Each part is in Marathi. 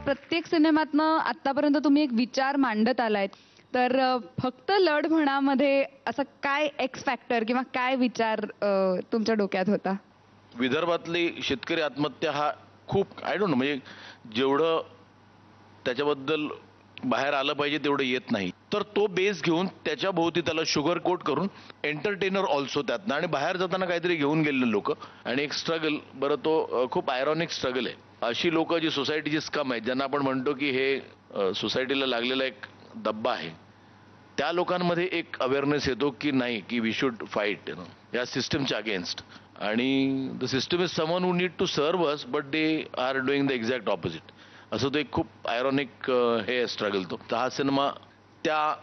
प्रत्येक सिनेमातनं आतापर्यंत तुम्ही एक विचार मांडत आलाय, तर फक्त लढ म्हणामध्ये असं काय एक्स फॅक्टर किंवा काय विचार तुमच्या डोक्यात होता? विदर्भातली शेतकरी आत्महत्या हा खूप आय डोंट नो, म्हणजे जेवढं त्याच्याबद्दल बाहेर आलं पाहिजे तेवढं येत नाही, तर तो बेस घेऊन त्याच्या भोवती त्याला शुगर कोट करून एंटरटेनर ऑल्सो त्यातनं, आणि बाहेर जाताना काहीतरी घेऊन गेलेले लोक आणि एक स्ट्रगल. बरं, तो खूप आयरॉनिक स्ट्रगल आहे. अशी लोक जी सोसायटीची स्कम आहेत, ज्यांना आपण म्हणतो की हे सोसायटीला लागलेला एक दब्बा आहे, त्या लोकांमध्ये एक अवेअरनेस येतो की नाही, की वी शुड फाईट या सिस्टमच्या अगेन्स्ट. आणि the system is someone who need to serve us, but they are doing the exact opposite. असं तो एक खूप आयरॉनिक हे स्ट्रगल. तो हा सिनेमा त्या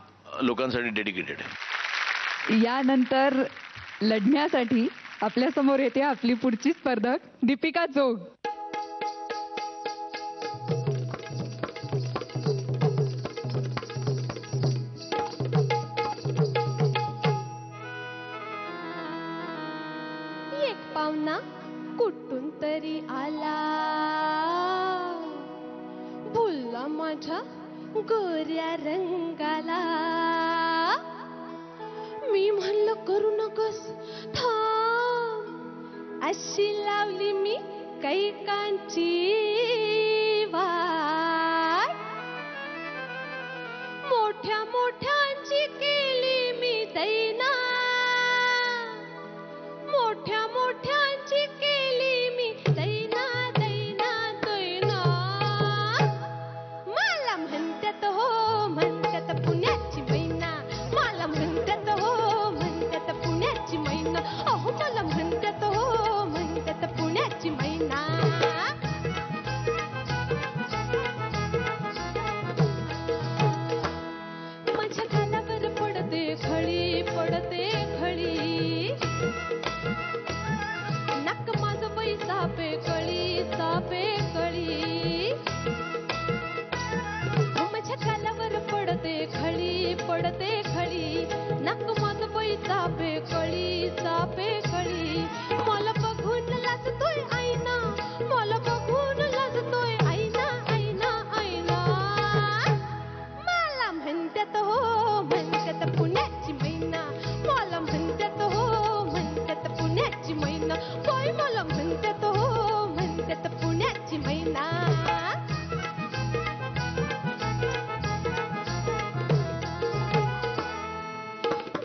लोकांसाठी डेडिकेटेड आहे. यानंतर लढण्यासाठी आपल्या समोर येते आपली पुढची स्पर्धक दीपिका जोग. एक पाहुणा कुठून तरी आला, भुलला माझ्या गोऱ्या रंगाला. मी म्हणलं करू नकोस थांब, अशी लावली मी कैकांची वाट. मोठ्या मोठ्यांची केली मी दैना, मोठ्या मोठ्यांची केली मी दैना दैना दैना. मला म्हणतात हो म्हणतात पुण्याची मैना, मला म्हणतात हो म्हणतात पुण्याची मैना. अहो मला म्हणतात हो म्हणतात पुण्याची मैना. माझ्या गालावर पडते खळी पडते खळी, नक माझं बाई सापे कळी. माझ्या गालावर पडते खळी, नक माझं बाई सापे कळी. मला बघून लाजतोय आईना, मला बघून लाजतोय आईना आईना आईना. मला म्हणतात हो म्हणतात पुण्याची मैना, मला म्हणतात हो म्हणतात पुण्याची मैना. होय मला म्हणतात हो म्हणतात पुण्याची मैना.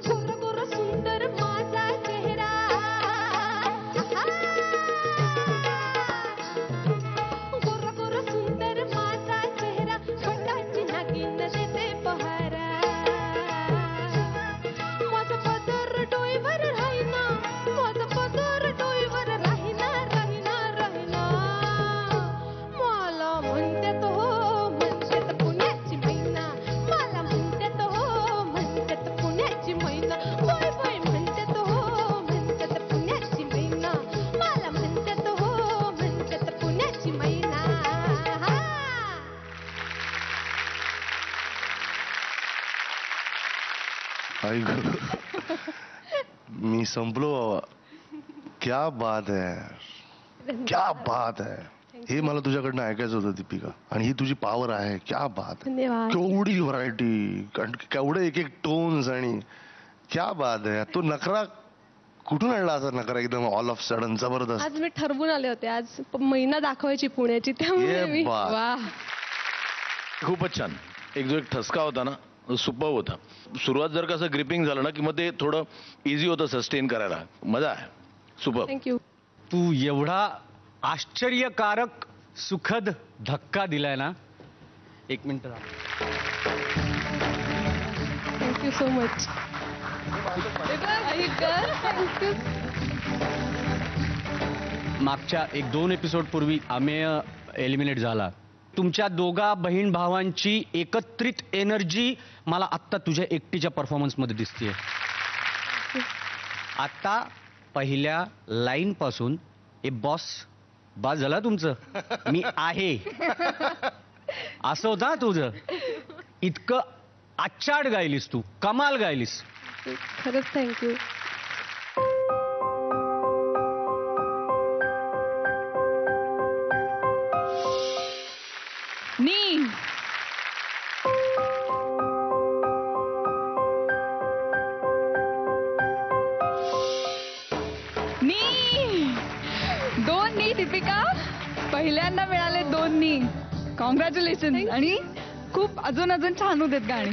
गोरा गोरा सुंदर माझा चेहरा, गोरा गोरा सुंदर माझा चेहरा, छोटाची नागिन देते पहारा. माझा पदर डोईवर राहिना, माझा पदर डोईवर राहिना राहिना राहिना. मला म्हणतात हो म्हणतात पुण्याची मैना, मला म्हणतात हो म्हणतात पुण्याची मैना. होय होय म्हणतात हो म्हणतात पुण्याची मैना, मला म्हणतात हो म्हणतात पुण्याची मैना. आई गं, मी संपलो बाबा. क्या बात है, क्या बात है. हे मला तुझ्याकडनं ऐकायचं होतं दीपिका, आणि ही तुझी पॉवर आहे. क्या बात है. धन्यवाद. केवढी व्हरायटी, केवढे एक एक टोन्स, आणि क्या बात है. तो नखरा कुठून आणला असा नखरा एकदम ऑल ऑफ सडन जबरदस्त. आज मी ठरवून आले होते, आज मैना दाखवायची पुण्याची, त्यामुळे मी. ये बात. वा, खूपच छान. एक जो एक ठसका होता ना, सुपर होता. सुरुवात जर का असं ग्रिपिंग झालं ना, की मग ते थोडं इझी होतं सस्टेन करायला. मजा आहे. सुपर. थँक्यू. तू एवढा आश्चर्यकारक सुखद धक्का दिलाय ना. एक minute. Thank you so much. Thank you. मागच्या 1-2 एपिसोड पूर्वी अमेय एलिमिनेट झाला. तुमच्या दोघा बहीण भावांची एकत्रित एनर्जी मला आत्ता तुझ्या एकटीच्या परफॉर्मन्समध्ये दिसतेय. आता पहिल्या लाईन पासून ए बॉस बस झाला तुमचं, मी आहे असं होतं तुझं. इतकं आच्चाड गायलीस तू, कमाल गायलीस. खरंच थँक्यू. नी 2 नी दीपिका, पहिल्यांदा मिळाले 2 नी. कॉंग्रॅच्युलेशन. आणि खूप अजून अजून छान होते गाणी.